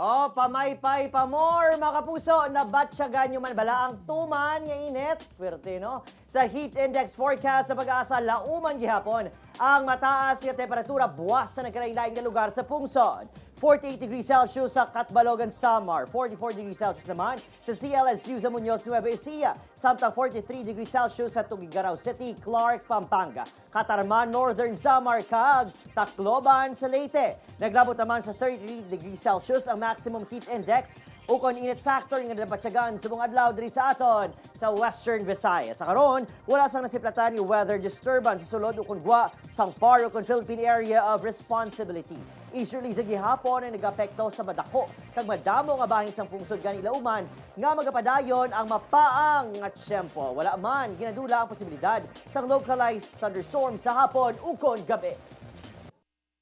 Oh, pamaypay pa more, mga kapuso. Nabatyagan nyo man bala ang tuman nga init. Pwerte, no? Sa heat index forecast sa pag-asa, lauman gihapon ang mataas nga temperatura buwas sa nagkalain-laing nga lugar sa pungsod. 48 degrees Celsius sa Catbalogan, Samar. 44 degrees Celsius naman sa CLSU sa Muñoz, Nueva Ecija. Samtang 43 degrees Celsius sa Tugigaraw City, Clark, Pampanga. Katarman, Northern Samar, kag Tacloban sa Leyte. Naglabot naman sa 33 degrees Celsius ang maximum heat index ukon init factor nga nabatyagan sa buong adlaw diri sa aton sa Western Visayas. Sa karon, wala sang nasiplatan yung weather disturbance sa sulod ukon gwa sang PAR ukon Philippine Area of Responsibility. Easterlies sa gihapon ay nag-apekto sa madako kag madamo nga bahin sang pungsod gani Ilauman nga magapadayon ang mapaang nga Tiyempo. Wala man ginadula ang posibilidad sang localized thunderstorms sa hapon ukon gabi.